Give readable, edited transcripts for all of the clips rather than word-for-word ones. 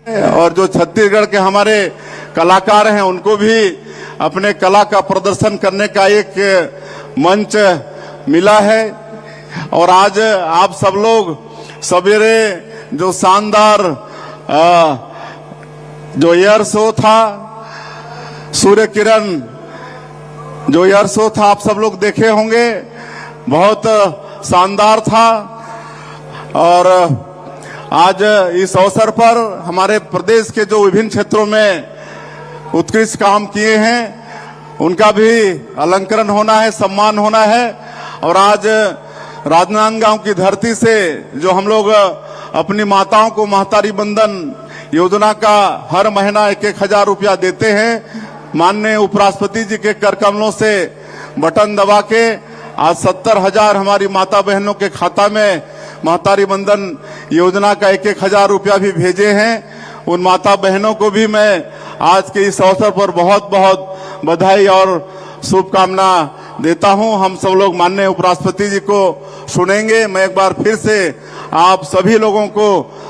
और जो छत्तीसगढ़ के हमारे कलाकार हैं उनको भी अपने कला का प्रदर्शन करने का एक मंच मिला है। और आज आप सब लोग सवेरे जो शानदार जो एयर शो था, सूर्य किरण जो एयर शो था, आप सब लोग देखे होंगे, बहुत शानदार था। और आज इस अवसर पर हमारे प्रदेश के जो विभिन्न क्षेत्रों में उत्कृष्ट काम किए हैं उनका भी अलंकरण होना है, सम्मान होना है। और आज राजनांदगांव की धरती से जो हम लोग अपनी माताओं को महतारी बंधन योजना का हर महीना 1,000 रुपया देते हैं, माननीय उपराष्ट्रपति जी के कर कमलों से बटन दबा के आज 70,000 हमारी माता बहनों के खाता में महतारी बंधन योजना का 1,000 रुपया भी भेजे हैं। उन माता बहनों को भी मैं आज के इस अवसर पर बहुत बहुत बधाई और शुभकामना देता हूं। हम सब लोग माननीय उपराष्ट्रपति जी को सुनेंगे। मैं एक बार फिर से आप सभी लोगों को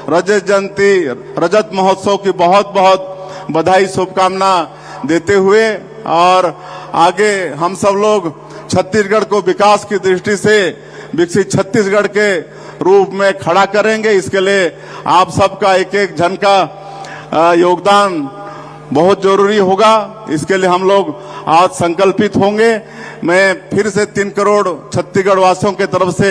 रजत जयंती, रजत महोत्सव की बहुत बहुत बधाई शुभकामना देते हुए और आगे हम सब लोग छत्तीसगढ़ को विकास की दृष्टि से विकसित छत्तीसगढ़ के रूप में खड़ा करेंगे। इसके लिए आप सबका एक एक जन का योगदान बहुत जरूरी होगा। इसके लिए हम लोग आज संकल्पित होंगे। मैं फिर से 3 करोड़ छत्तीसगढ़ वासियों के तरफ से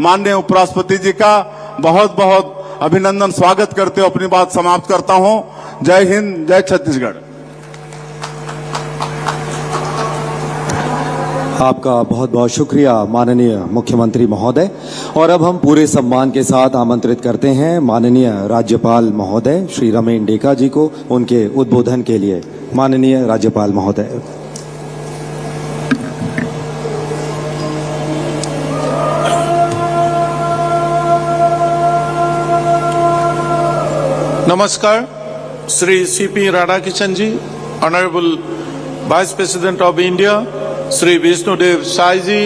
माननीय उपराष्ट्रपति जी का बहुत बहुत अभिनंदन स्वागत करते हुए अपनी बात समाप्त करता हूं। जय हिंद, जय छत्तीसगढ़। आपका बहुत बहुत शुक्रिया माननीय मुख्यमंत्री महोदय। और अब हम पूरे सम्मान के साथ आमंत्रित करते हैं माननीय राज्यपाल महोदय श्री रमेन डेका जी को उनके उद्बोधन के लिए। माननीय राज्यपाल महोदय। नमस्कार। Shri C P Radhakishan ji, honourable vice president of India, Sri Vishnudev Sai ji,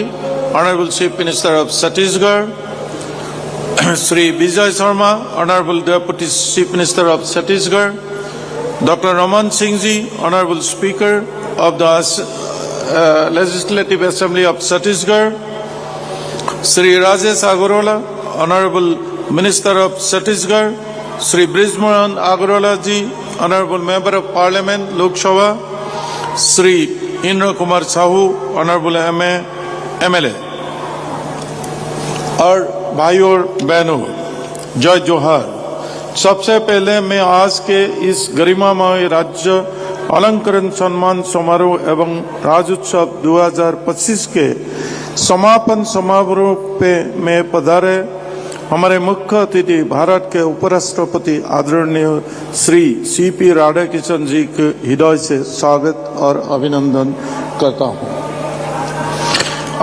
Honorable Chief Minister of Chhattisgarh, Sri Vijay Sharma, Honorable Deputy Chief Minister of Chhattisgarh, Dr. Raman Singh ji, Honorable Speaker of the Legislative Assembly of Chhattisgarh, Sri Rajesh Agarwala, Honorable Minister of Chhattisgarh, Sri Brijmohan Agarwala ji, Honorable Member of Parliament, Lok Sabha, Sri Indra Kumar Sahu, honourable MLA, और भाइयों और बहनों, जय जोहार। सबसे पहले मैं आज के इस गरिमामय राज्य अलंकरण सम्मान समारोह एवं राज्योत्सव 2025 के समापन समारोह पे में पधारे हमारे मुख्य अतिथि भारत के उपराष्ट्रपति आदरणीय श्री CP राधाकिशन जी के हृदय से स्वागत और अभिनंदन करता हूं।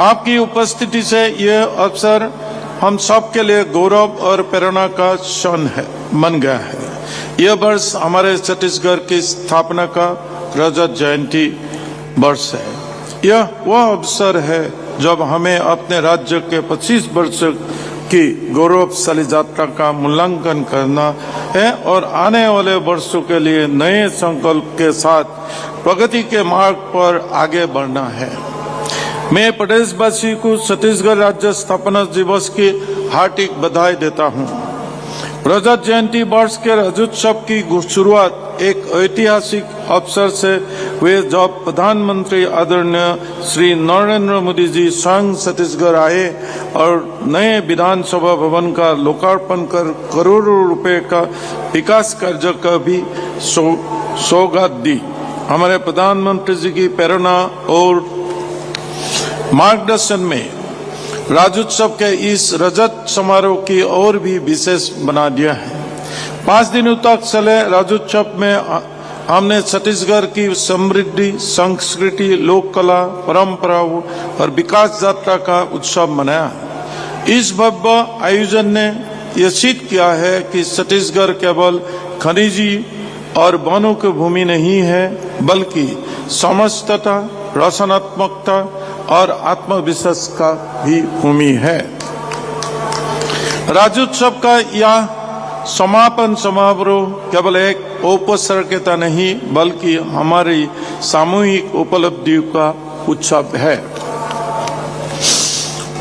आपकी उपस्थिति से यह अवसर हम सब के लिए गौरव और प्रेरणा का क्षण बन गया है। यह वर्ष हमारे छत्तीसगढ़ की स्थापना का रजत जयंती वर्ष है। यह वह अवसर है जब हमें अपने राज्य के 25 वर्ष की गौरवशाली यात्रा का मूल्यांकन करना है और आने वाले वर्षों के लिए नए संकल्प के साथ प्रगति के मार्ग पर आगे बढ़ना है। मैं प्रदेशवासी को छत्तीसगढ़ राज्य स्थापना दिवस की हार्दिक बधाई देता हूं। रजत जयंती वर्ष के राज्योत्सव की शुरुआत एक ऐतिहासिक अवसर से हुए जब प्रधानमंत्री आदरणीय श्री नरेंद्र मोदी जी स्वयं छत्तीसगढ़ आए और नए विधानसभा भवन का लोकार्पण कर करोड़ों रुपए का विकास कार्य का भी सौगात दी। हमारे प्रधानमंत्री जी की प्रेरणा और मार्गदर्शन में राज्योत्सव के इस रजत समारोह की और भी विशेष बना दिया है। 5 दिनों तक चले राज्योत्सव में हमने छत्तीसगढ़ की समृद्धि, संस्कृति, लोक कला, परंपराओं और विकास यात्रा का उत्सव मनाया। इस भव्य आयोजन ने यह सिद्ध किया है कि छत्तीसगढ़ केवल खनिजी और वनों की भूमि नहीं है, बल्कि समस्तता, रचनात्मकता और आत्मविश्वास का भी भूमि है। राज्योत्सव का यह समापन समारोह केवल एक औपचारिकता नहीं बल्कि हमारी सामूहिक उपलब्धियों का उत्सव है।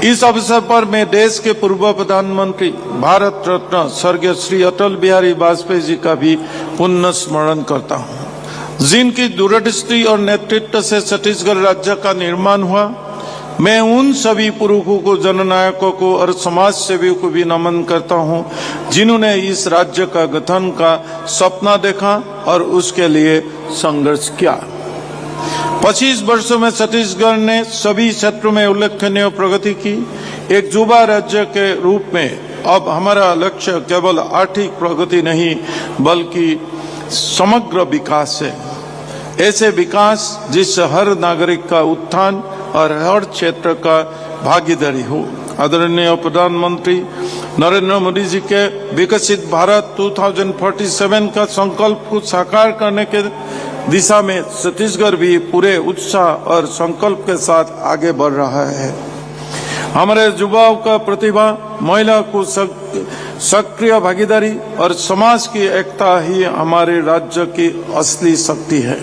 इस अवसर पर मैं देश के पूर्व प्रधानमंत्री भारत रत्न स्वर्गीय श्री अटल बिहारी वाजपेयी जी का भी पुण्य स्मरण करता हूँ, जिनकी दूरदृष्टि और नेतृत्व से छत्तीसगढ़ राज्य का निर्माण हुआ। मैं उन सभी पुरुषों को, जननायकों को और समाज सेवियों को भी नमन करता हूँ, जिन्होंने इस राज्य का गठन का सपना देखा और उसके लिए संघर्ष किया। 25 वर्षों में छत्तीसगढ़ ने सभी क्षेत्रों में उल्लेखनीय प्रगति की। एक युवा राज्य के रूप में अब हमारा लक्ष्य केवल आर्थिक प्रगति नहीं बल्कि समग्र विकास है। ऐसे विकास जिससे हर नागरिक का उत्थान और हर क्षेत्र का भागीदारी हो। आदरणीय प्रधानमंत्री नरेंद्र मोदी जी के विकसित भारत 2047 का संकल्प को साकार करने के दिशा में छत्तीसगढ़ भी पूरे उत्साह और संकल्प के साथ आगे बढ़ रहा है। हमारे युवाओं का प्रतिभा, महिला को सक्रिय भागीदारी और समाज की एकता ही हमारे राज्य की असली शक्ति है।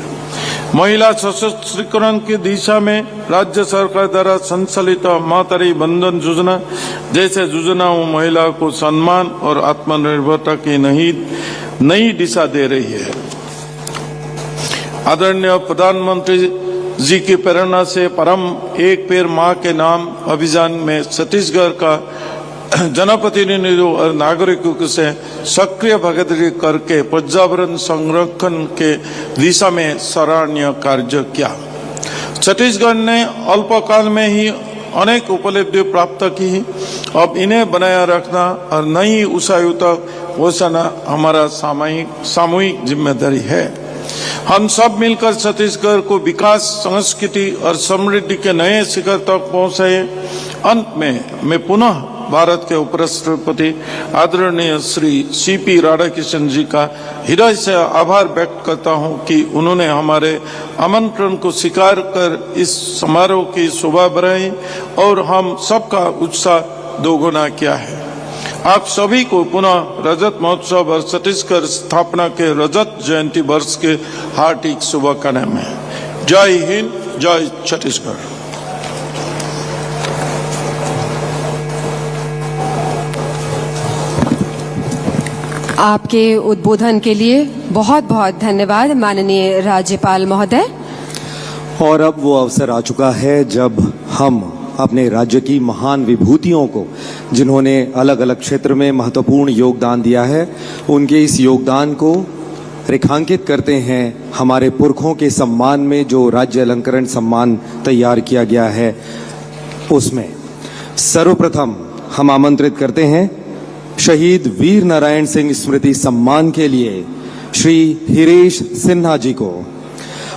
महिला सशक्तिकरण की दिशा में राज्य सरकार द्वारा संचालित मातृ बंधन योजना जैसे योजनाओं महिला को सम्मान और आत्मनिर्भरता की नई दिशा दे रही है। आदरणीय प्रधानमंत्री जी की प्रेरणा से परम एक पेड़ मां के नाम अभियान में छत्तीसगढ़ का जनप्रतिनिधियों और नागरिकों से सक्रिय भागीदारी करके पर्यावरण संरक्षण के दिशा में सराहनीय कार्य किया। छत्तीसगढ़ ने अल्पकाल में ही अनेक उपलब्धि प्राप्त की। अब इन्हें बनाए रखना और नई ऊंचाइयों तक पहुंचाना हमारा सामूहिक जिम्मेदारी है। हम सब मिलकर छत्तीसगढ़ को विकास, संस्कृति और समृद्धि के नए शिखर तक पहुंचाए। अंत में मैं पुनः भारत के उपराष्ट्रपति आदरणीय श्री सीपी राधाकृष्णन जी का हृदय से आभार व्यक्त करता हूं कि उन्होंने हमारे आमंत्रण को स्वीकार कर इस समारोह की शोभा बढ़ाई और हम सबका उत्साह दोगुना किया है। आप सभी को पुनः रजत महोत्सव और छत्तीसगढ़ स्थापना के रजत जयंती वर्ष के हार्दिक शुभकामनाएं। जय हिंद, जय छत्तीसगढ़। आपके उद्बोधन के लिए बहुत बहुत धन्यवाद माननीय राज्यपाल महोदय। और अब वो अवसर आ चुका है जब हम अपने राज्य की महान विभूतियों को, जिन्होंने अलग अलग क्षेत्र में महत्वपूर्ण योगदान दिया है, उनके इस योगदान को रेखांकित करते हैं। हमारे पुरखों के सम्मान में जो राज्य अलंकरण सम्मान तैयार किया गया है, उसमें सर्वप्रथम हम आमंत्रित करते हैं शहीद वीर नारायण सिंह स्मृति सम्मान के लिए श्री हिरेश सिन्हा जी को।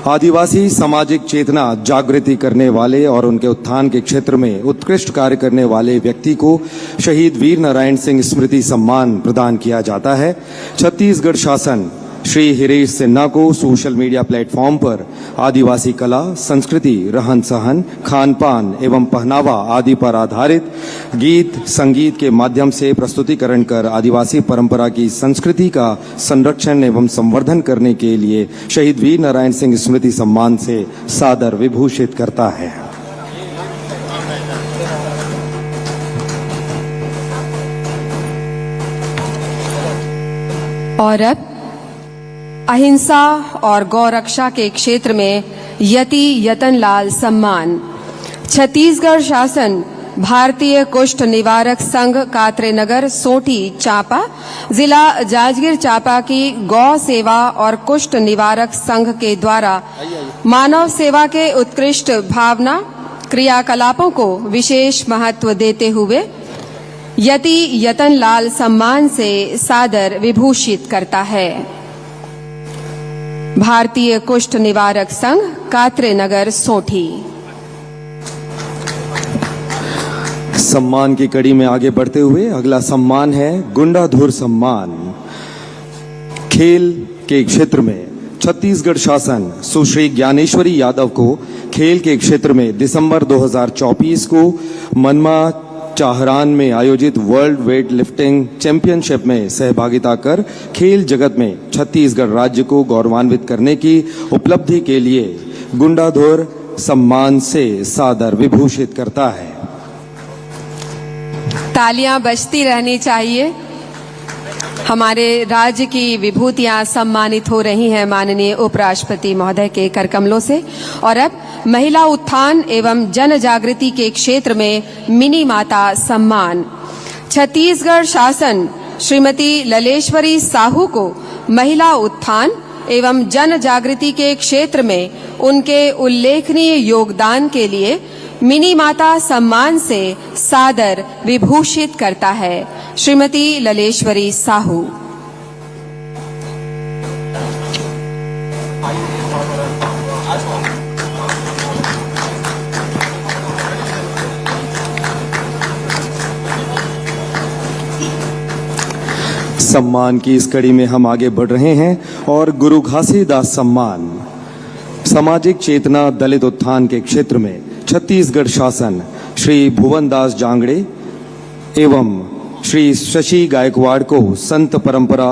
आदिवासी सामाजिक चेतना जागृति करने वाले और उनके उत्थान के क्षेत्र में उत्कृष्ट कार्य करने वाले व्यक्ति को शहीद वीर नारायण सिंह स्मृति सम्मान प्रदान किया जाता है। छत्तीसगढ़ शासन श्री हिरेश सिन्हा को सोशल मीडिया प्लेटफॉर्म पर आदिवासी कला, संस्कृति, रहन सहन, खान पान एवं पहनावा आदि पर आधारित गीत संगीत के माध्यम से प्रस्तुतिकरण कर आदिवासी परंपरा की संस्कृति का संरक्षण एवं संवर्धन करने के लिए शहीद वीर नारायण सिंह स्मृति सम्मान से सादर विभूषित करता है। और अब अहिंसा और गौरक्षा के क्षेत्र में यति यतनलाल सम्मान। छत्तीसगढ़ शासन भारतीय कुष्ठ निवारक संघ कात्रेनगर सोटी चांपा, जिला जांजगीर चांपा की गौ सेवा और कुष्ठ निवारक संघ के द्वारा मानव सेवा के उत्कृष्ट भावना क्रियाकलापों को विशेष महत्व देते हुए यति यतनलाल सम्मान से सादर विभूषित करता है। भारतीय कुष्ठ निवारक संघ कात्रेनगर सोठी। सम्मान की कड़ी में आगे बढ़ते हुए अगला सम्मान है गुंडाधुर सम्मान। खेल के क्षेत्र में छत्तीसगढ़ शासन सुश्री ज्ञानेश्वरी यादव को खेल के क्षेत्र में दिसंबर 2024 को मनमा चाहरान में आयोजित वर्ल्ड वेट लिफ्टिंग चैंपियनशिप में सहभागिता कर खेल जगत में छत्तीसगढ़ राज्य को गौरवान्वित करने की उपलब्धि के लिए गुंडाधुर सम्मान से सादर विभूषित करता है। तालियां बजती रहनी चाहिए। हमारे राज्य की विभूतियां सम्मानित हो रही हैं माननीय उपराष्ट्रपति महोदय के करकमलों से। और अब महिला उत्थान एवं जन जागृति के क्षेत्र में मिनी माता सम्मान। छत्तीसगढ़ शासन श्रीमती ललेश्वरी साहू को महिला उत्थान एवं जन जागृति के क्षेत्र में उनके उल्लेखनीय योगदान के लिए मिनी माता सम्मान से सादर विभूषित करता है। श्रीमती ललेश्वरी साहू। सम्मान की इस कड़ी में हम आगे बढ़ रहे हैं और गुरु घासीदास सम्मान सामाजिक चेतना दलित उत्थान के क्षेत्र में छत्तीसगढ़ शासन श्री भुवनदास जांगड़े एवं श्री शशि गायकवाड़ को संत परंपरा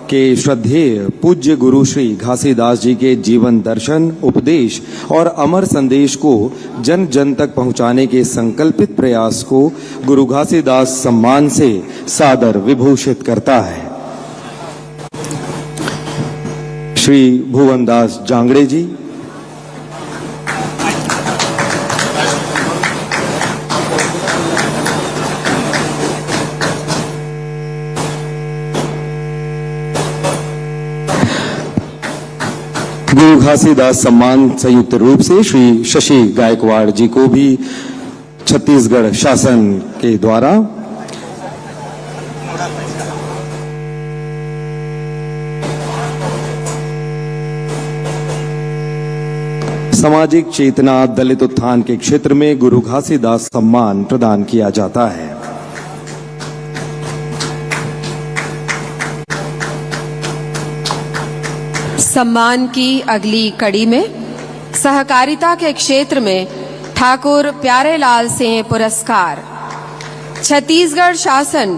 के श्रद्धेय पूज्य गुरु श्री घासीदास जी के जीवन दर्शन, उपदेश और अमर संदेश को जन जन तक पहुंचाने के संकल्पित प्रयास को गुरु घासीदास सम्मान से सादर विभूषित करता है। श्री भुवनदास जांगड़े जी। गुरु घासीदास सम्मान संयुक्त रूप से श्री शशि गायकवाड़ जी को भी छत्तीसगढ़ शासन के द्वारा सामाजिक चेतना दलित उत्थान के क्षेत्र में गुरु घासीदास सम्मान प्रदान किया जाता है। सम्मान की अगली कड़ी में सहकारिता के क्षेत्र में ठाकुर प्यारेलाल सिंह पुरस्कार। छत्तीसगढ़ शासन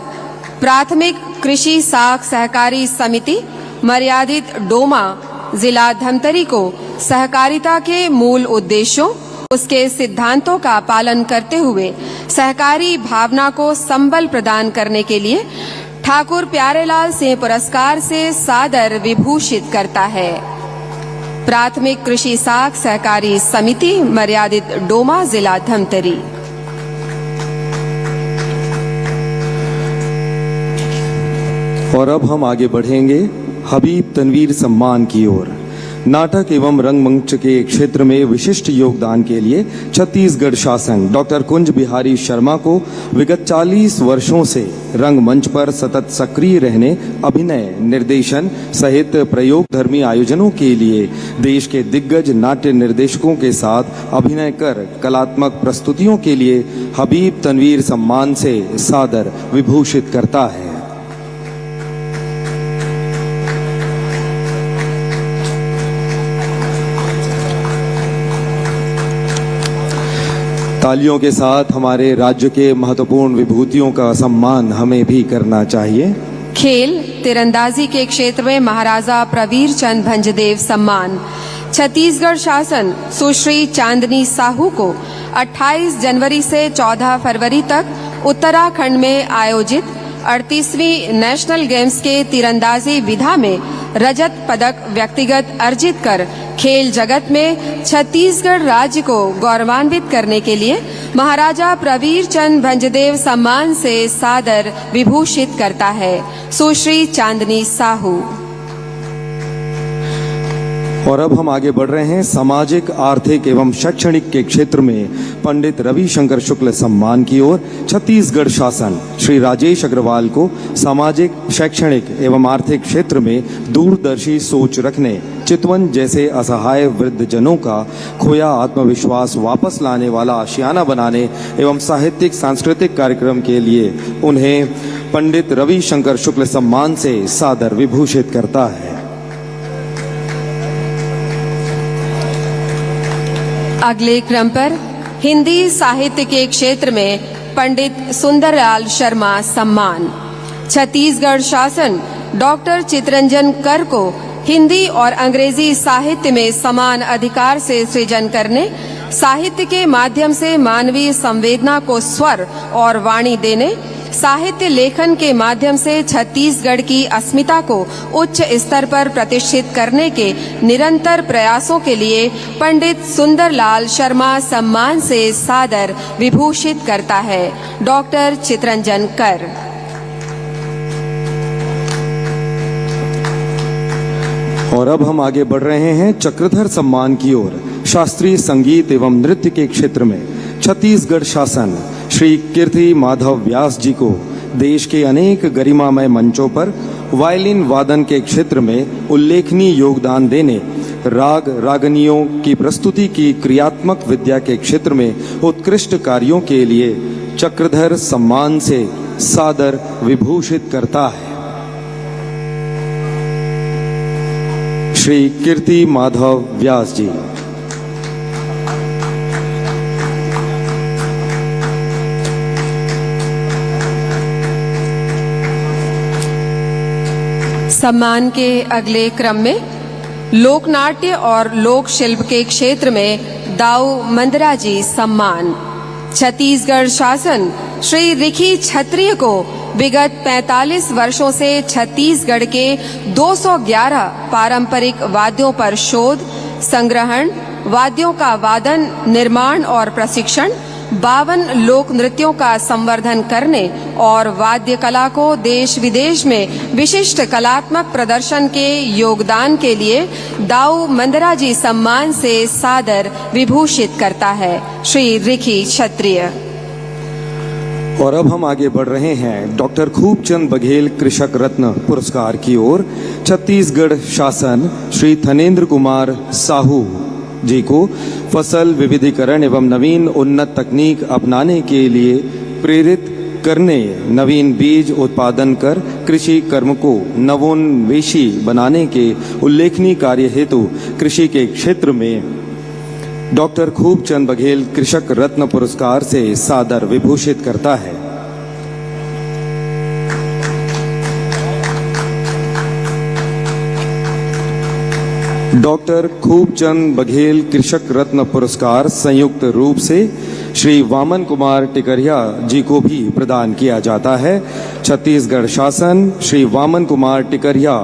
प्राथमिक कृषि साख सहकारी समिति मर्यादित डोमा जिला धमतरी को सहकारिता के मूल उद्देश्यों, उसके सिद्धांतों का पालन करते हुए सहकारी भावना को संबल प्रदान करने के लिए ठाकुर प्यारेलाल सिंह पुरस्कार से सादर विभूषित करता है। प्राथमिक कृषि साख सहकारी समिति मर्यादित डोमा जिला धमतरी। और अब हम आगे बढ़ेंगे हबीब तनवीर सम्मान की ओर। नाटक एवं रंगमंच के क्षेत्र में विशिष्ट योगदान के लिए छत्तीसगढ़ शासन डॉक्टर कुंज बिहारी शर्मा को विगत 40 वर्षों से रंगमंच पर सतत सक्रिय रहने, अभिनय, निर्देशन सहित प्रयोगधर्मी आयोजनों के लिए देश के दिग्गज नाट्य निर्देशकों के साथ अभिनय कर कलात्मक प्रस्तुतियों के लिए हबीब तनवीर सम्मान से सादर विभूषित करता है। तालियों के साथ हमारे राज्य के महत्वपूर्ण विभूतियों का सम्मान हमें भी करना चाहिए। खेल तीरंदाजी के क्षेत्र में महाराजा प्रवीर चंद भंजदेव सम्मान। छत्तीसगढ़ शासन सुश्री चांदनी साहू को 28 जनवरी से 14 फरवरी तक उत्तराखंड में आयोजित 38वीं नेशनल गेम्स के तीरंदाजी विधा में रजत पदक व्यक्तिगत अर्जित कर खेल जगत में छत्तीसगढ़ राज्य को गौरवान्वित करने के लिए महाराजा प्रवीर चंद भंजदेव सम्मान से सादर विभूषित करता है। सुश्री चांदनी साहू। और अब हम आगे बढ़ रहे हैं सामाजिक, आर्थिक एवं शैक्षणिक के क्षेत्र में पंडित रविशंकर शुक्ल सम्मान की ओर। छत्तीसगढ़ शासन श्री राजेश अग्रवाल को सामाजिक, शैक्षणिक एवं आर्थिक क्षेत्र में दूरदर्शी सोच रखने, चितवन जैसे असहाय वृद्धजनों का खोया आत्मविश्वास वापस लाने वाला आशियाना बनाने एवं साहित्यिक सांस्कृतिक कार्यक्रम के लिए उन्हें पंडित रविशंकर शुक्ल सम्मान से सादर विभूषित करता है। अगले क्रम पर हिंदी साहित्य के क्षेत्र में पंडित सुंदरलाल शर्मा सम्मान। छत्तीसगढ़ शासन डॉक्टर चितरंजन कर को हिंदी और अंग्रेजी साहित्य में समान अधिकार से सृजन करने, साहित्य के माध्यम से मानवीय संवेदना को स्वर और वाणी देने, साहित्य लेखन के माध्यम से छत्तीसगढ़ की अस्मिता को उच्च स्तर पर प्रतिष्ठित करने के निरंतर प्रयासों के लिए पंडित सुंदरलाल शर्मा सम्मान से सादर विभूषित करता है डॉक्टर चितरंजन कर। और अब हम आगे बढ़ रहे हैं चक्रधर सम्मान की ओर। शास्त्रीय संगीत एवं नृत्य के क्षेत्र में छत्तीसगढ़ शासन श्री कीर्ति माधव व्यास जी को देश के अनेक गरिमामय मंचों पर वायलिन वादन के क्षेत्र में उल्लेखनीय योगदान देने, राग रागनियों की प्रस्तुति की क्रियात्मक विद्या के क्षेत्र में उत्कृष्ट कार्यों के लिए चक्रधर सम्मान से सादर विभूषित करता है श्री कीर्ति माधव व्यास जी। सम्मान के अगले क्रम में लोकनाट्य और लोक शिल्प के क्षेत्र में दाऊ मंदरा जी सम्मान। छत्तीसगढ़ शासन श्री रिखी क्षत्रिय को विगत 45 वर्षों से छत्तीसगढ़ के 211 पारंपरिक वाद्यों पर शोध, संग्रहण, वाद्यों का वादन, निर्माण और प्रशिक्षण, 52 लोक नृत्यों का संवर्धन करने और वाद्य कला को देश विदेश में विशिष्ट कलात्मक प्रदर्शन के योगदान के लिए दाऊ मंदरा जी सम्मान से सादर विभूषित करता है श्री रिखी क्षत्रिय। और अब हम आगे बढ़ रहे हैं डॉक्टर खूबचंद बघेल कृषक रत्न पुरस्कार की ओर। छत्तीसगढ़ शासन श्री थनेन्द्र कुमार साहू जी को फसल विविधीकरण एवं नवीन उन्नत तकनीक अपनाने के लिए प्रेरित करने, नवीन बीज उत्पादन कर कृषि कर्म को नवोन्वेषी बनाने के उल्लेखनीय कार्य हेतु कृषि के क्षेत्र में डॉक्टर खूबचंद बघेल कृषक रत्न पुरस्कार से सादर विभूषित करता है। डॉक्टर खूबचंद बघेल कृषक रत्न पुरस्कार संयुक्त रूप से श्री वामन कुमार टिकरिया जी को भी प्रदान किया जाता है। छत्तीसगढ़ शासन श्री वामन कुमार टिकरिया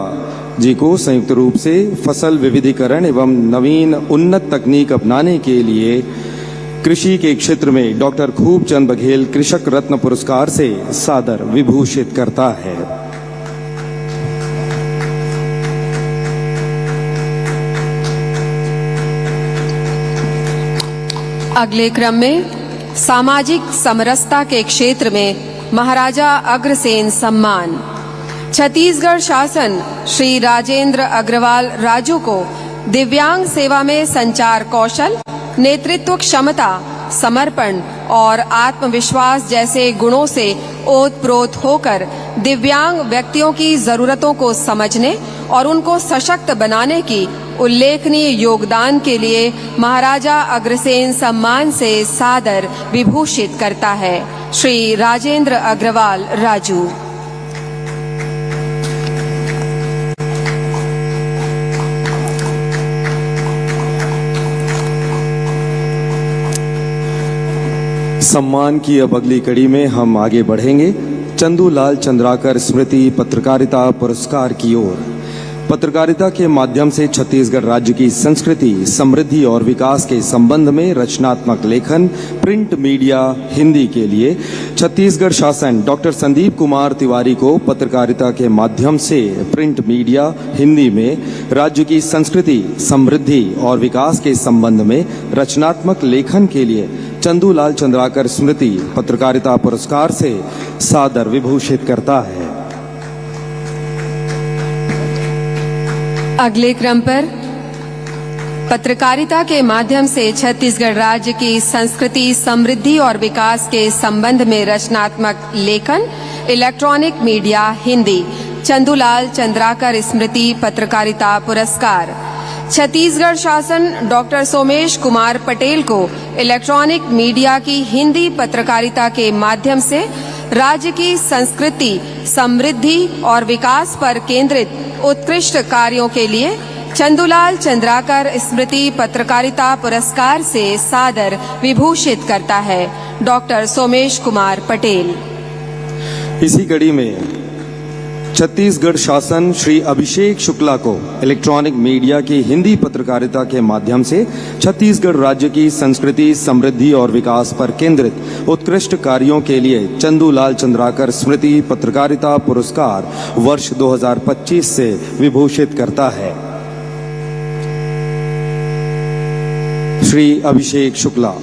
जी को संयुक्त रूप से फसल विविधीकरण एवं नवीन उन्नत तकनीक अपनाने के लिए कृषि के क्षेत्र में डॉक्टर खूबचंद बघेल कृषक रत्न पुरस्कार से सादर विभूषित करता है। अगले क्रम में सामाजिक समरसता के क्षेत्र में महाराजा अग्रसेन सम्मान। छत्तीसगढ़ शासन श्री राजेंद्र अग्रवाल राजू को दिव्यांग सेवा में संचार कौशल, नेतृत्व क्षमता, समर्पण और आत्मविश्वास जैसे गुणों से ओतप्रोत होकर दिव्यांग व्यक्तियों की जरूरतों को समझने और उनको सशक्त बनाने की उल्लेखनीय योगदान के लिए महाराजा अग्रसेन सम्मान से सादर विभूषित करता है श्री राजेंद्र अग्रवाल राजू। सम्मान की अब अगली कड़ी में हम आगे बढ़ेंगे चंदूलाल चंद्राकर स्मृति पत्रकारिता पुरस्कार की ओर। पत्रकारिता के माध्यम से छत्तीसगढ़ राज्य की संस्कृति, समृद्धि और विकास के संबंध में रचनात्मक लेखन, प्रिंट मीडिया हिंदी के लिए छत्तीसगढ़ शासन डॉक्टर संदीप कुमार तिवारी को पत्रकारिता के माध्यम से प्रिंट मीडिया हिंदी में राज्य की संस्कृति, समृद्धि और विकास के संबंध में रचनात्मक लेखन के लिए चंदूलाल चंद्राकर स्मृति पत्रकारिता पुरस्कार से सादर विभूषित करता है। अगले क्रम पर पत्रकारिता के माध्यम से छत्तीसगढ़ राज्य की संस्कृति, समृद्धि और विकास के संबंध में रचनात्मक लेखन, इलेक्ट्रॉनिक मीडिया हिंदी चंदूलाल चंद्राकर स्मृति पत्रकारिता पुरस्कार। छत्तीसगढ़ शासन डॉक्टर सोमेश कुमार पटेल को इलेक्ट्रॉनिक मीडिया की हिंदी पत्रकारिता के माध्यम से राज्य की संस्कृति, समृद्धि और विकास पर केंद्रित उत्कृष्ट कार्यों के लिए चंदूलाल चंद्राकर स्मृति पत्रकारिता पुरस्कार से सादर विभूषित करता है। डॉक्टर सोमेश कुमार पटेल। इसी कड़ी में छत्तीसगढ़ शासन श्री अभिषेक शुक्ला को इलेक्ट्रॉनिक मीडिया की हिंदी पत्रकारिता के माध्यम से छत्तीसगढ़ राज्य की संस्कृति, समृद्धि और विकास पर केंद्रित उत्कृष्ट कार्यों के लिए चंदूलाल चंद्राकर स्मृति पत्रकारिता पुरस्कार वर्ष 2025 से विभूषित करता है। श्री अभिषेक शुक्ला।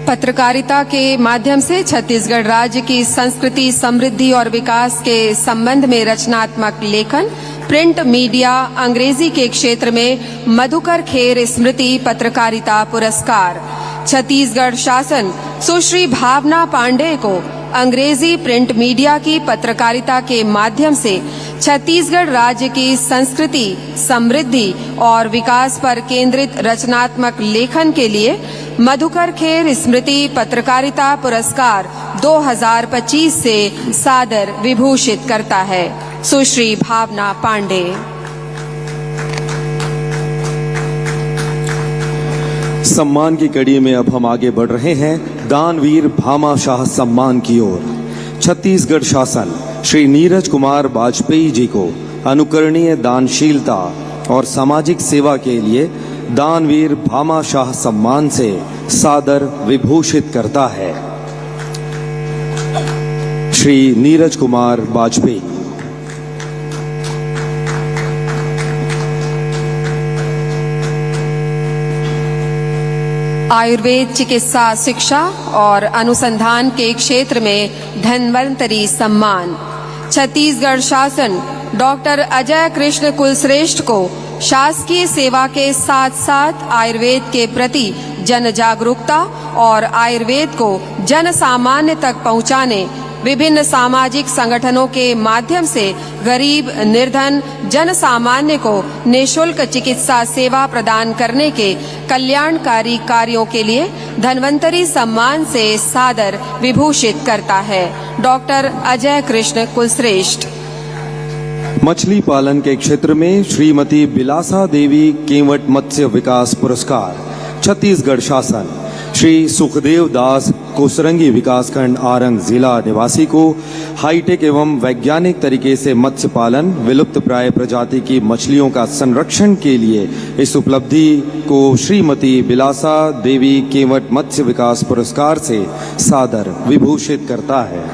पत्रकारिता के माध्यम से छत्तीसगढ़ राज्य की संस्कृति, समृद्धि और विकास के संबंध में रचनात्मक लेखन, प्रिंट मीडिया, अंग्रेजी के क्षेत्र में मधुकर खेर स्मृति पत्रकारिता पुरस्कार। छत्तीसगढ़ शासन सुश्री भावना पांडे को अंग्रेजी प्रिंट मीडिया की पत्रकारिता के माध्यम से छत्तीसगढ़ राज्य की संस्कृति, समृद्धि और विकास पर केंद्रित रचनात्मक लेखन के लिए मधुकर खेर स्मृति पत्रकारिता पुरस्कार 2025 से सादर विभूषित करता है। सुश्री भावना पांडे। सम्मान की कड़ी में अब हम आगे बढ़ रहे हैं दानवीर भामा शाह सम्मान की ओर। छत्तीसगढ़ शासन श्री नीरज कुमार वाजपेयी जी को अनुकरणीय दानशीलता और सामाजिक सेवा के लिए दानवीर भामा शाह सम्मान से सादर विभूषित करता है। श्री नीरज कुमार वाजपेयी। आयुर्वेद चिकित्सा शिक्षा और अनुसंधान के क्षेत्र में धन्वंतरी सम्मान। छत्तीसगढ़ शासन डॉक्टर अजय कृष्ण कुलश्रेष्ठ को शासकीय सेवा के साथ साथ आयुर्वेद के प्रति जन जागरूकता और आयुर्वेद को जन सामान्य तक पहुंचाने, विभिन्न सामाजिक संगठनों के माध्यम से गरीब, निर्धन, जन सामान्य को निःशुल्क चिकित्सा सेवा प्रदान करने के कल्याणकारी कार्यों के लिए धन्वंतरी सम्मान से सादर विभूषित करता है। डॉक्टर अजय कृष्ण कुलश्रेष्ठ। मछली पालन के क्षेत्र में श्रीमती बिलासा देवी केवट मत्स्य विकास पुरस्कार। छत्तीसगढ़ शासन श्री सुखदेव दास कोसरंगी विकासखंड आरंग जिला निवासी को हाईटेक एवं वैज्ञानिक तरीके से मत्स्य पालन, विलुप्त प्राय प्रजाति की मछलियों का संरक्षण के लिए इस उपलब्धि को श्रीमती बिलासा देवी केवट मत्स्य विकास पुरस्कार से सादर विभूषित करता है।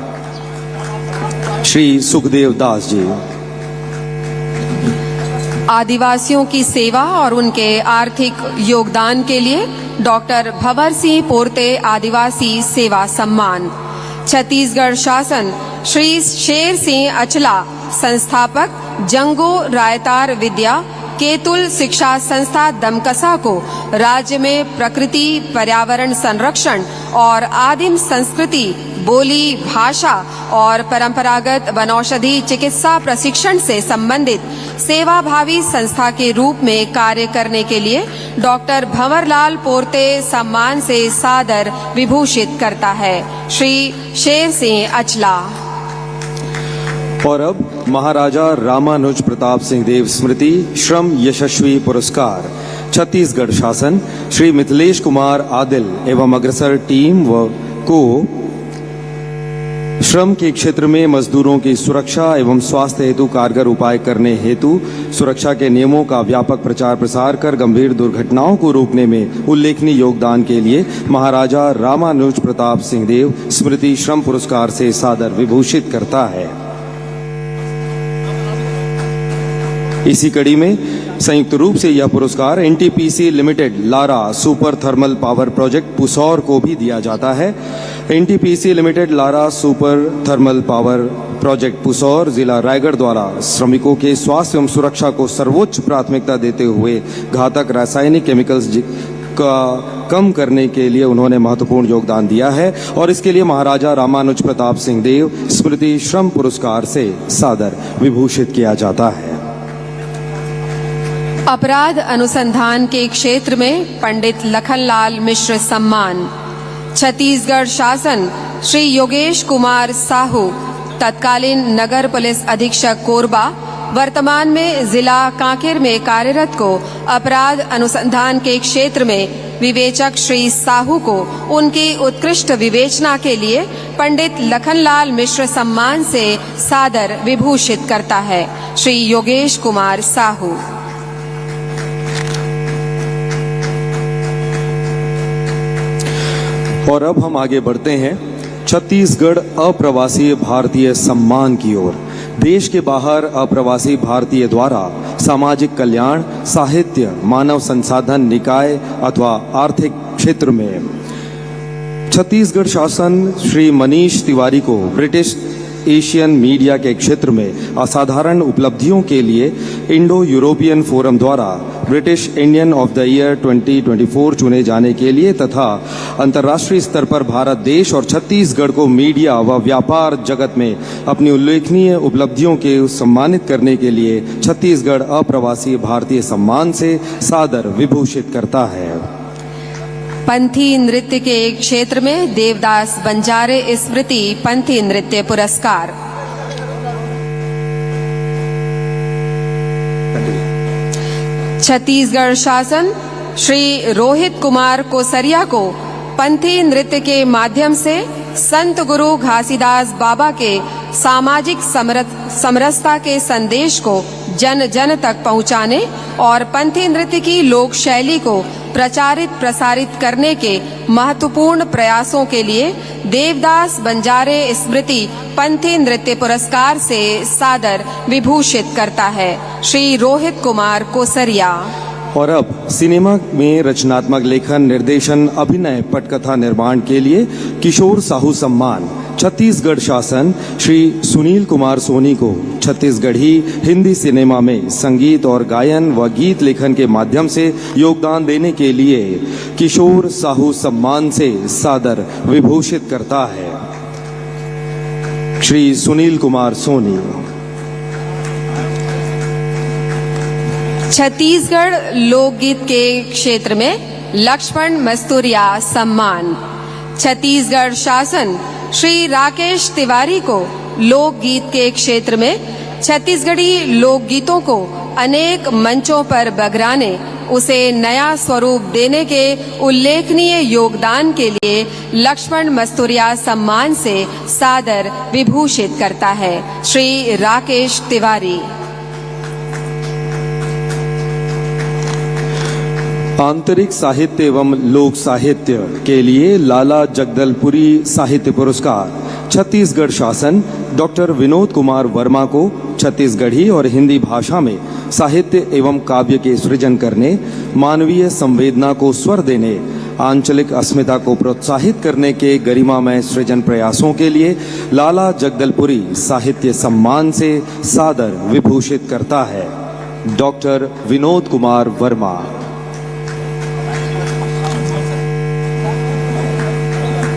श्री सुखदेव दास जी। आदिवासियों की सेवा और उनके आर्थिक योगदान के लिए डॉक्टर भंवर सिंह पोर्ते आदिवासी सेवा सम्मान। छत्तीसगढ़ शासन श्री शेर सिंह अचला संस्थापक, जंगो रायतार विद्या केतुल शिक्षा संस्था दमकसा को राज्य में प्रकृति, पर्यावरण संरक्षण और आदिम संस्कृति, बोली, भाषा और परंपरागत वनौषधि चिकित्सा प्रशिक्षण से संबंधित सेवाभावी संस्था के रूप में कार्य करने के लिए डॉक्टर भंवरलाल पोर्ते सम्मान से सादर विभूषित करता है। श्री शेर सिंह अचला। और अब महाराजा रामानुज प्रताप सिंह देव स्मृति श्रम यशस्वी पुरस्कार। छत्तीसगढ़ शासन श्री मिथिलेश कुमार आदिल एवं अग्रसर टीम को श्रम के क्षेत्र में मजदूरों की सुरक्षा एवं स्वास्थ्य हेतु कारगर उपाय करने हेतु सुरक्षा के नियमों का व्यापक प्रचार प्रसार कर गंभीर दुर्घटनाओं को रोकने में उल्लेखनीय योगदान के लिए महाराजा रामानुज प्रताप सिंह देव स्मृति श्रम पुरस्कार से सादर विभूषित करता है। इसी कड़ी में संयुक्त रूप से यह पुरस्कार NTPC limited Lara super thermal power project Pusaur को भी दिया जाता है। NTPC limited Lara super thermal power project Pusaur जिला रायगढ़ द्वारा श्रमिकों के स्वास्थ्य एवं सुरक्षा को सर्वोच्च प्राथमिकता देते हुए घातक रासायनिक केमिकल्स का कम करने के लिए उन्होंने महत्वपूर्ण योगदान दिया है और इसके लिए महाराजा रामानुज प्रताप सिंह देव स्मृति श्रम पुरस्कार से सादर विभूषित किया जाता है। अपराध अनुसंधान के क्षेत्र में पंडित लखनलाल मिश्र सम्मान। छत्तीसगढ़ शासन श्री योगेश कुमार साहू, तत्कालीन नगर पुलिस अधीक्षक कोरबा, वर्तमान में जिला कांकेर में कार्यरत को अपराध अनुसंधान के क्षेत्र में विवेचक श्री साहू को उनकी उत्कृष्ट विवेचना के लिए पंडित लखनलाल मिश्र सम्मान से सादर विभूषित करता है। श्री योगेश कुमार साहू। और अब हम आगे बढ़ते हैं छत्तीसगढ़ अप्रवासी भारतीय सम्मान की ओर। देश के बाहर अप्रवासी भारतीय द्वारा सामाजिक कल्याण, साहित्य, मानव संसाधन निकाय अथवा आर्थिक क्षेत्र में छत्तीसगढ़ शासन श्री मनीष तिवारी को ब्रिटिश एशियन मीडिया के क्षेत्र में असाधारण उपलब्धियों के लिए इंडो यूरोपियन फोरम द्वारा British Indian of the year 2024 चुने जाने के लिए तथा अंतर्राष्ट्रीय स्तर पर भारत देश और छत्तीसगढ़ को मीडिया व व्यापार जगत में अपनी उल्लेखनीय उपलब्धियों के सम्मानित करने के लिए छत्तीसगढ़ अप्रवासी भारतीय सम्मान से सादर विभूषित करता है। पंथी नृत्य के क्षेत्र में देवदास बंजारे स्मृति पंथी नृत्य पुरस्कार। छत्तीसगढ़ शासन श्री रोहित कुमार कोसरिया को पंथी नृत्य के माध्यम से संत गुरु घासीदास बाबा के सामाजिक समरसता के संदेश को जन जन तक पहुंचाने और पंथी नृत्य की लोक शैली को प्रचारित प्रसारित करने के महत्वपूर्ण प्रयासों के लिए देवदास बंजारे स्मृति पंथी नृत्य पुरस्कार से सादर विभूषित करता है। श्री रोहित कुमार कोसरिया। और अब सिनेमा में रचनात्मक लेखन, निर्देशन, अभिनय, पटकथा निर्माण के लिए किशोर साहू सम्मान। छत्तीसगढ़ शासन श्री सुनील कुमार सोनी को छत्तीसगढ़ी हिंदी सिनेमा में संगीत और गायन व गीत लेखन के माध्यम से योगदान देने के लिए किशोर साहू सम्मान से सादर विभूषित करता है। श्री सुनील कुमार सोनी। छत्तीसगढ़ लोकगीत के क्षेत्र में लक्ष्मण मस्तूरिया सम्मान। छत्तीसगढ़ शासन श्री राकेश तिवारी को लोकगीत के क्षेत्र में छत्तीसगढ़ी लोकगीतों को अनेक मंचों पर बगराने, उसे नया स्वरूप देने के उल्लेखनीय योगदान के लिए लक्ष्मण मस्तूरिया सम्मान से सादर विभूषित करता है। श्री राकेश तिवारी। आंतरिक साहित्य एवं लोक साहित्य के लिए लाला जगदलपुरी साहित्य पुरस्कार। छत्तीसगढ़ शासन डॉक्टर विनोद कुमार वर्मा को छत्तीसगढ़ी और हिंदी भाषा में साहित्य एवं काव्य के सृजन करने, मानवीय संवेदना को स्वर देने, आंचलिक अस्मिता को प्रोत्साहित करने के गरिमामय सृजन प्रयासों के लिए लाला जगदलपुरी साहित्य सम्मान से सादर विभूषित करता है। डॉक्टर विनोद कुमार वर्मा।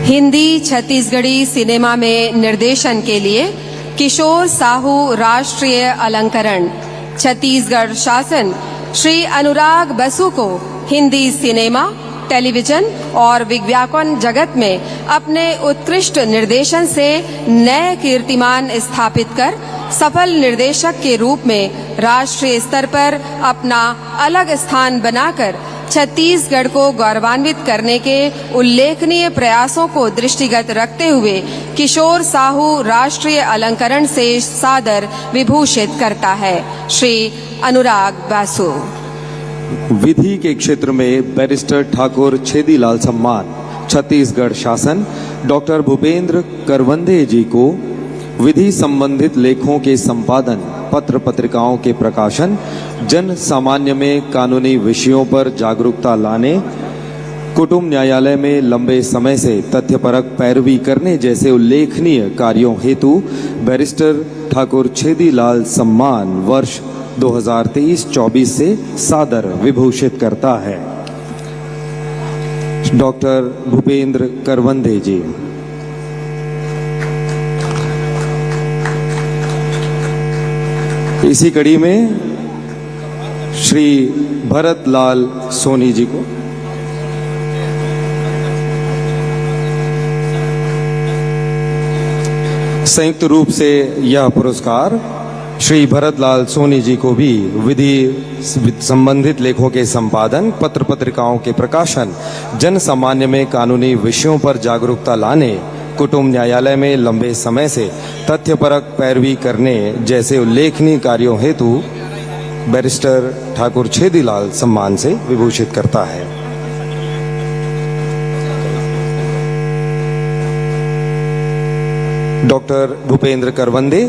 हिंदी छत्तीसगढ़ी सिनेमा में निर्देशन के लिए किशोर साहू राष्ट्रीय अलंकरण। छत्तीसगढ़ शासन श्री अनुराग बसु को हिंदी सिनेमा, टेलीविजन और विज्ञापन जगत में अपने उत्कृष्ट निर्देशन से नए कीर्तिमान स्थापित कर सफल निर्देशक के रूप में राष्ट्रीय स्तर पर अपना अलग स्थान बनाकर छत्तीसगढ़ को गौरवान्वित करने के उल्लेखनीय प्रयासों को दृष्टिगत रखते हुए किशोर साहू राष्ट्रीय अलंकरण से सादर विभूषित करता है। श्री अनुराग बासु। विधि के क्षेत्र में बैरिस्टर ठाकुर छेदीलाल सम्मान। छत्तीसगढ़ शासन डॉक्टर भूपेंद्र करवंदे जी को विधि संबंधित लेखों के संपादन, पत्र पत्रिकाओं के प्रकाशन, जन सामान्य में कानूनी विषयों पर जागरूकता लाने, कुटुंब न्यायालय में लंबे समय से तथ्यपरक पैरवी करने जैसे उल्लेखनीय कार्यों हेतु बैरिस्टर ठाकुर छेदीलाल सम्मान वर्ष 2023-24 से सादर विभूषित करता है। डॉक्टर भूपेंद्र करवंदे जी। इसी कड़ी में श्री भरत लाल सोनी जी को, संयुक्त रूप से यह पुरस्कार श्री भरत लाल सोनी जी को भी विधि संबंधित लेखों के संपादन, पत्र पत्रिकाओं के प्रकाशन, जन सामान्य में कानूनी विषयों पर जागरूकता लाने, कुटुंब न्यायालय में लंबे समय से तथ्यपरक पैरवी करने जैसे उल्लेखनीय कार्यों हेतु बैरिस्टर ठाकुर छेदीलाल सम्मान से विभूषित करता है। डॉक्टर भूपेंद्र करवंदे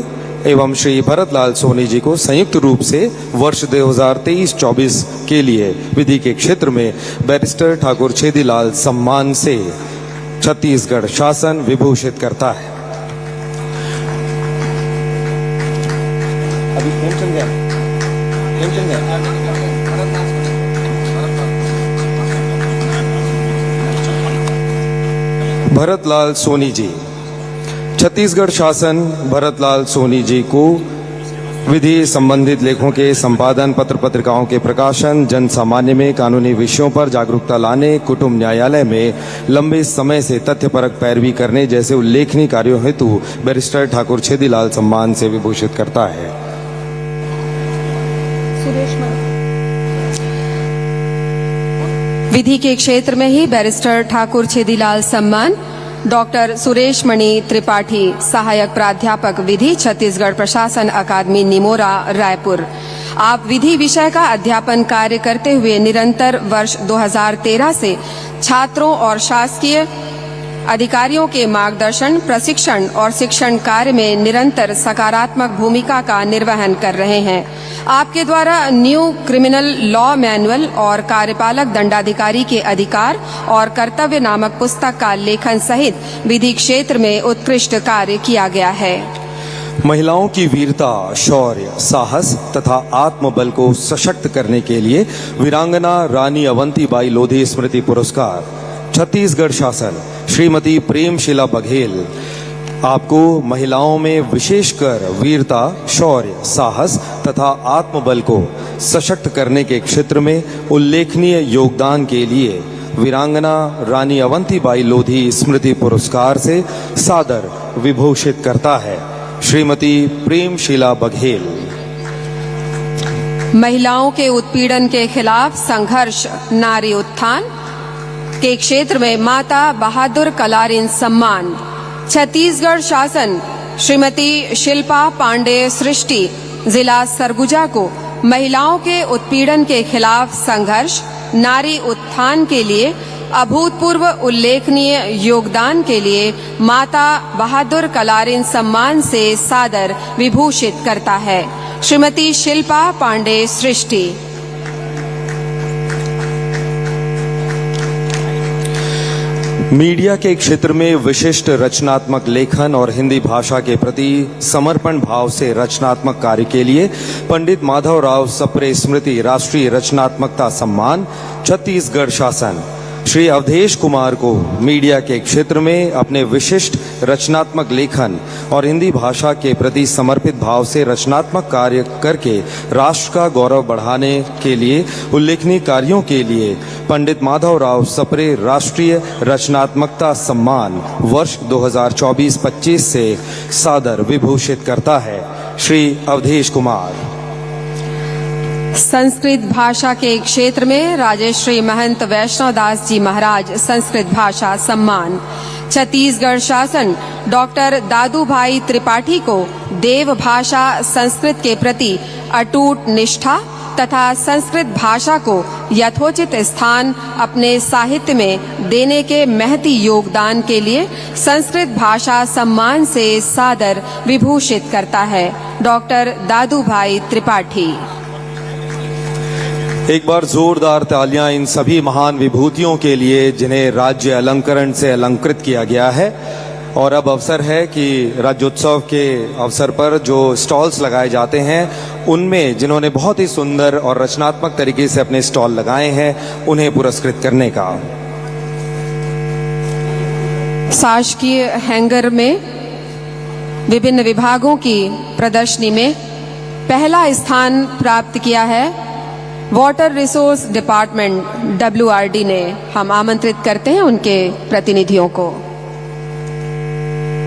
एवं श्री भरतलाल सोनी जी को संयुक्त रूप से वर्ष 2023-24 के लिए विधि के क्षेत्र में बैरिस्टर ठाकुर छेदीलाल सम्मान से छत्तीसगढ़ शासन विभूषित करता है। भरतलाल सोनी जी। छत्तीसगढ़ शासन भरतलाल सोनी जी को विधि संबंधित लेखों के संपादन, पत्र पत्रिकाओं के प्रकाशन, जन सामान्य में कानूनी विषयों पर जागरूकता लाने, कुटुंब न्यायालय में लंबे समय से तथ्यपरक पैरवी करने जैसे उल्लेखनीय कार्यों हेतु बैरिस्टर ठाकुर छेदीलाल सम्मान से विभूषित करता है। विधि के क्षेत्र में ही बैरिस्टर ठाकुर छेदीलाल सम्मान डॉक्टर सुरेश मणि त्रिपाठी, सहायक प्राध्यापक विधि, छत्तीसगढ़ प्रशासन अकादमी निमोरा, रायपुर। आप विधि विषय का अध्यापन कार्य करते हुए निरंतर वर्ष 2013 से छात्रों और शासकीय अधिकारियों के मार्गदर्शन, प्रशिक्षण और शिक्षण कार्य में निरंतर सकारात्मक भूमिका का निर्वहन कर रहे हैं। आपके द्वारा न्यू क्रिमिनल लॉ मैनुअल और कार्यपालक दंडाधिकारी के अधिकार और कर्तव्य नामक पुस्तक का लेखन सहित विधि क्षेत्र में उत्कृष्ट कार्य किया गया है। महिलाओं की वीरता, शौर्य, साहस तथा आत्मबल को सशक्त करने के लिए वीरांगना रानी अवंतीबाई लोधी स्मृति पुरस्कार छत्तीसगढ़ शासन श्रीमती प्रेमशिला बघेल आपको महिलाओं में विशेषकर वीरता, शौर्य, साहस तथा आत्मबल को सशक्त करने के क्षेत्र में उल्लेखनीय योगदान के लिए वीरांगना रानी अवंतीबाई लोधी स्मृति पुरस्कार से सादर विभूषित करता है। श्रीमती प्रेमशिला बघेल। महिलाओं के उत्पीड़न के खिलाफ संघर्ष, नारी उत्थान के क्षेत्र में माता बहादुर कलारिन सम्मान छत्तीसगढ़ शासन श्रीमती शिल्पा पांडे सृष्टि, जिला सरगुजा को महिलाओं के उत्पीड़न के खिलाफ संघर्ष, नारी उत्थान के लिए अभूतपूर्व उल्लेखनीय योगदान के लिए माता बहादुर कलारिन सम्मान से सादर विभूषित करता है। श्रीमती शिल्पा पांडे सृष्टि। मीडिया के क्षेत्र में विशिष्ट रचनात्मक लेखन और हिंदी भाषा के प्रति समर्पण भाव से रचनात्मक कार्य के लिए पंडित माधवराव सप्रे स्मृति राष्ट्रीय रचनात्मकता सम्मान छत्तीसगढ़ शासन श्री अवधेश कुमार को मीडिया के क्षेत्र में अपने विशिष्ट रचनात्मक लेखन और हिंदी भाषा के प्रति समर्पित भाव से रचनात्मक कार्य करके राष्ट्र का गौरव बढ़ाने के लिए उल्लेखनीय कार्यों के लिए पंडित माधवराव सप्रे राष्ट्रीय रचनात्मकता सम्मान वर्ष 2024-25 से सादर विभूषित करता है। श्री अवधेश कुमार। संस्कृत भाषा के क्षेत्र में राजश्री महंत वैष्णव दास जी महाराज संस्कृत भाषा सम्मान छत्तीसगढ़ शासन डॉक्टर दादू भाई त्रिपाठी को देव भाषा संस्कृत के प्रति अटूट निष्ठा तथा संस्कृत भाषा को यथोचित स्थान अपने साहित्य में देने के महती योगदान के लिए संस्कृत भाषा सम्मान से सादर विभूषित करता है। डॉक्टर दादू भाई त्रिपाठी। एक बार जोरदार तालियां इन सभी महान विभूतियों के लिए जिन्हें राज्य अलंकरण से अलंकृत किया गया है। और अब अवसर है कि राज्योत्सव के अवसर पर जो स्टॉल्स लगाए जाते हैं उनमें जिन्होंने बहुत ही सुंदर और रचनात्मक तरीके से अपने स्टॉल लगाए हैं उन्हें पुरस्कृत करने का। शासकीय हैंगर में विभिन्न विभागों की प्रदर्शनी में पहला स्थान प्राप्त किया है वाटर रिसोर्स डिपार्टमेंट WRD ने हम आमंत्रित करते हैं उनके प्रतिनिधियों को।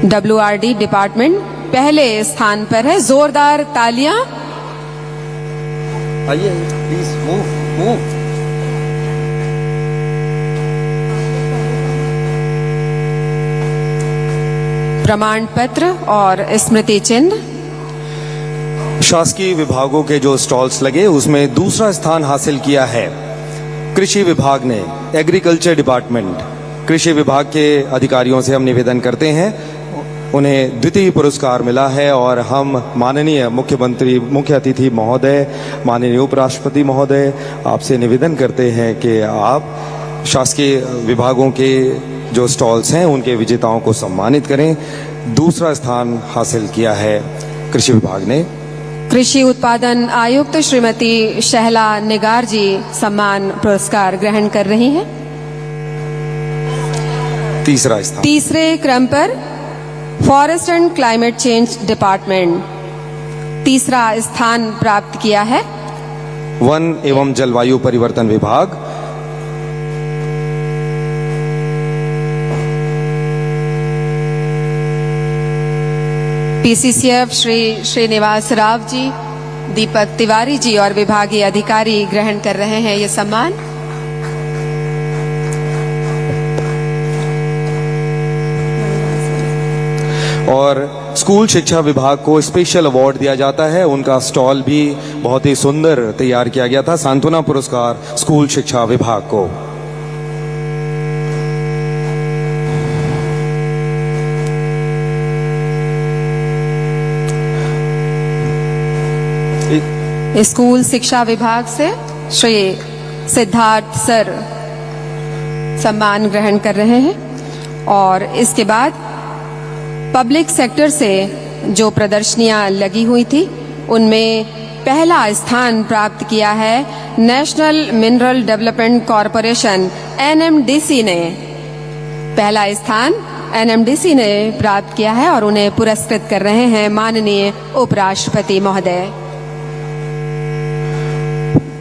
WRD डिपार्टमेंट पहले स्थान पर है, जोरदार तालियां। आइए प्लीज मूव। प्रमाण पत्र और स्मृति चिन्ह। शासकीय विभागों के जो स्टॉल्स लगे उसमें दूसरा स्थान हासिल किया है कृषि विभाग ने। एग्रीकल्चर डिपार्टमेंट, कृषि विभाग के अधिकारियों से हम निवेदन करते हैं, उन्हें द्वितीय पुरस्कार मिला है और हम माननीय मुख्यमंत्री, मुख्य अतिथि महोदय, माननीय उपराष्ट्रपति महोदय, आपसे निवेदन करते हैं कि आप शासकीय विभागों के जो स्टॉल्स हैं उनके विजेताओं को सम्मानित करें। दूसरा स्थान हासिल किया है कृषि विभाग ने। कृषि उत्पादन आयुक्त श्रीमती शहला निगार जी सम्मान पुरस्कार ग्रहण कर रही हैं। तीसरा स्थान, तीसरे क्रम पर forest and climate change department तीसरा स्थान प्राप्त किया है। वन एवं जलवायु परिवर्तन विभाग, PCCF श्री श्रीनिवास राव जी, दीपक तिवारी जी और विभागीय अधिकारी ग्रहण कर रहे हैं ये सम्मान। और स्कूल शिक्षा विभाग को स्पेशल अवार्ड दिया जाता है। उनका स्टॉल भी बहुत ही सुंदर तैयार किया गया था। सांत्वना पुरस्कार स्कूल शिक्षा विभाग को। स्कूल शिक्षा विभाग से श्री सिद्धार्थ सर सम्मान ग्रहण कर रहे हैं। और इसके बाद पब्लिक सेक्टर से जो प्रदर्शनियां लगी हुई थी उनमें पहला स्थान प्राप्त किया है national mineral development corporation NMDC ने। पहला स्थान NMDC ने प्राप्त किया है और उन्हें पुरस्कृत कर रहे हैं माननीय उपराष्ट्रपति महोदय।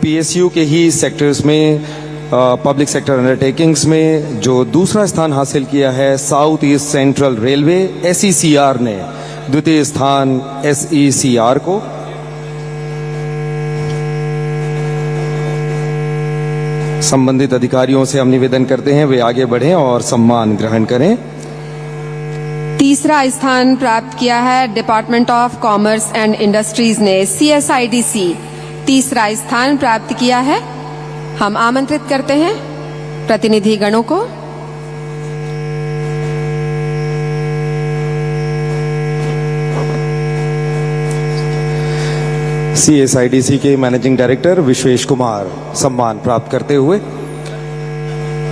PSU के ही सेक्टर्स में, पब्लिक सेक्टर अंडरटेकिंग्स में जो दूसरा स्थान हासिल किया है south east central railway SECR ने। द्वितीय स्थान SECR को। संबंधित अधिकारियों से हम निवेदन करते हैं वे आगे बढ़ें और सम्मान ग्रहण करें। तीसरा स्थान प्राप्त किया है department of commerce and industries ने। CSIDC तीसरा स्थान प्राप्त किया है। हम आमंत्रित करते हैं प्रतिनिधि गणों को। CSIDC के मैनेजिंग डायरेक्टर विश्वेश कुमार सम्मान प्राप्त करते हुए।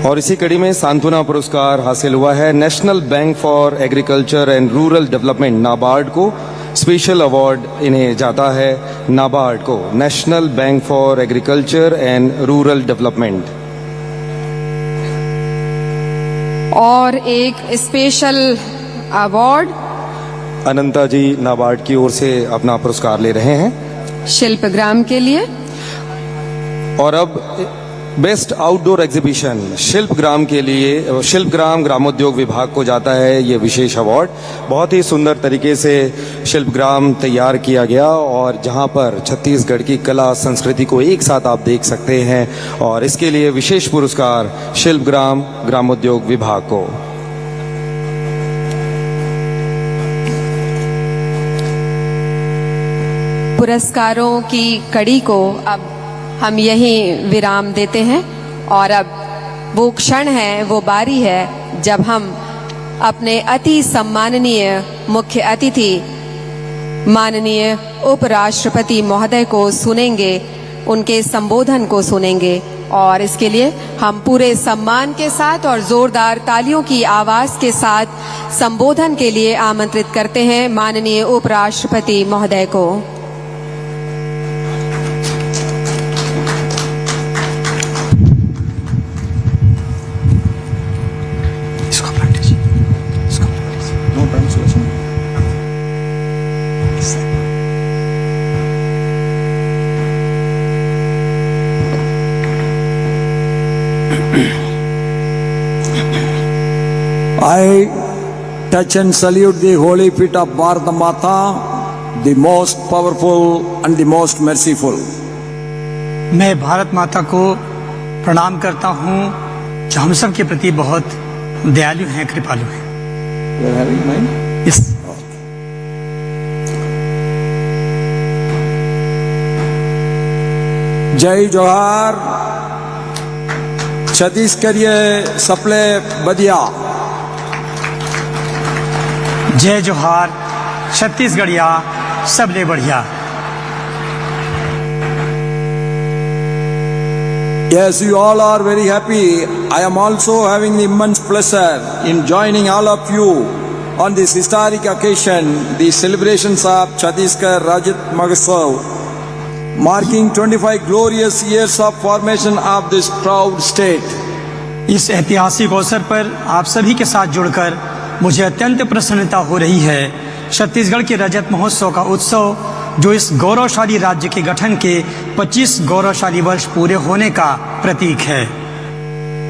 और इसी कड़ी में सांत्वना पुरस्कार हासिल हुआ है national bank for agriculture and rural development NABARD को। स्पेशल अवार्ड इन्हें जाता है नाबार्ड को, national bank for agriculture and rural development. और एक स्पेशल अवार्ड अनंता जी नाबार्ड की ओर से अपना पुरस्कार ले रहे हैं शिल्पग्राम के लिए। और अब बेस्ट आउटडोर एग्जीबिशन शिल्पग्राम के लिए शिल्पग्राम ग्रामोद्योग विभाग को जाता है ये विशेष अवार्ड। बहुत ही सुंदर तरीके से शिल्पग्राम तैयार किया गया और जहां पर छत्तीसगढ़ की कला संस्कृति को एक साथ आप देख सकते हैं, और इसके लिए विशेष पुरस्कार शिल्पग्राम ग्रामोद्योग विभाग को। पुरस्कारों की कड़ी को अब हम यहीं विराम देते हैं। और अब वो क्षण है, वो बारी है जब हम अपने अति सम्माननीय मुख्य अतिथि माननीय उपराष्ट्रपति महोदय को सुनेंगे, उनके संबोधन को सुनेंगे। और इसके लिए हम पूरे सम्मान के साथ और जोरदार तालियों की आवाज के साथ संबोधन के लिए आमंत्रित करते हैं माननीय उपराष्ट्रपति महोदय को। I touch and salute the holy feet of Bharata Mata, the most powerful and the most merciful. मैं भारत माता को प्रणाम करता हूँ जो हम सब के प्रति बहुत दयालु हैं, कृपालु हैं। You are having mine? इस जय जोहार छत्तीसगढ़ सपले बदिया। जय जोहार छत्तीसगढ़िया सबले बढ़िया। Yes, you all are very happy. I am also having the immense pleasure in joining all of you on this historic occasion, the celebrations of Chhattisgarh Rajat Mahotsav, marking 25 glorious years of formation of this proud state. इस ऐतिहासिक अवसर पर आप सभी के साथ जुड़कर मुझे अत्यंत प्रसन्नता हो रही है। छत्तीसगढ़ के रजत महोत्सव का उत्सव जो इस गौरवशाली राज्य के गठन के 25 गौरवशाली वर्ष पूरे होने का प्रतीक है।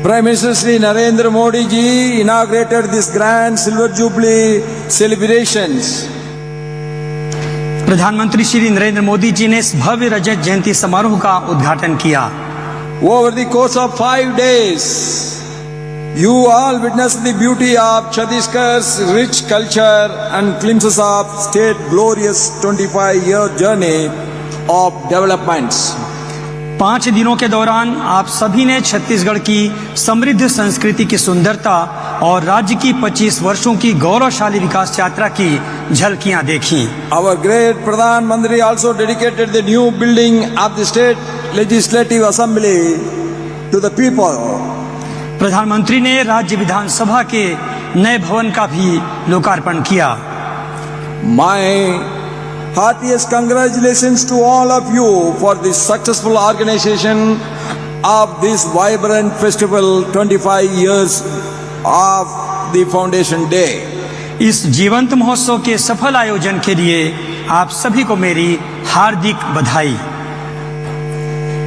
Prime Minister Shri Narendra Modi ji inaugurated this grand silver jubilee celebrations. प्रधानमंत्री श्री नरेंद्र मोदी जी ने इस भव्य रजत जयंती समारोह का उद्घाटन किया। Over the course of 5 days, you all witnessed the beauty of Chhattisgarh's rich culture and glimpses of state glorious 25-year journey of developments. 5 दिनों के दौरान आप सभी ने छत्तीसगढ़ की समृद्ध संस्कृति की सुंदरता और राज्य की 25 वर्षों की गौरवशाली विकास यात्रा की झलकियां देखी। Our great Pradhan Mantri also dedicated the new building of the state legislative assembly to the people. प्रधानमंत्री ने राज्य विधानसभा के नए भवन का भी लोकार्पण किया। My heartiest congratulations to all of you for the successful organization of this vibrant festival 25 years of the Foundation Day. इस जीवंत महोत्सव के सफल आयोजन के लिए आप सभी को मेरी हार्दिक बधाई।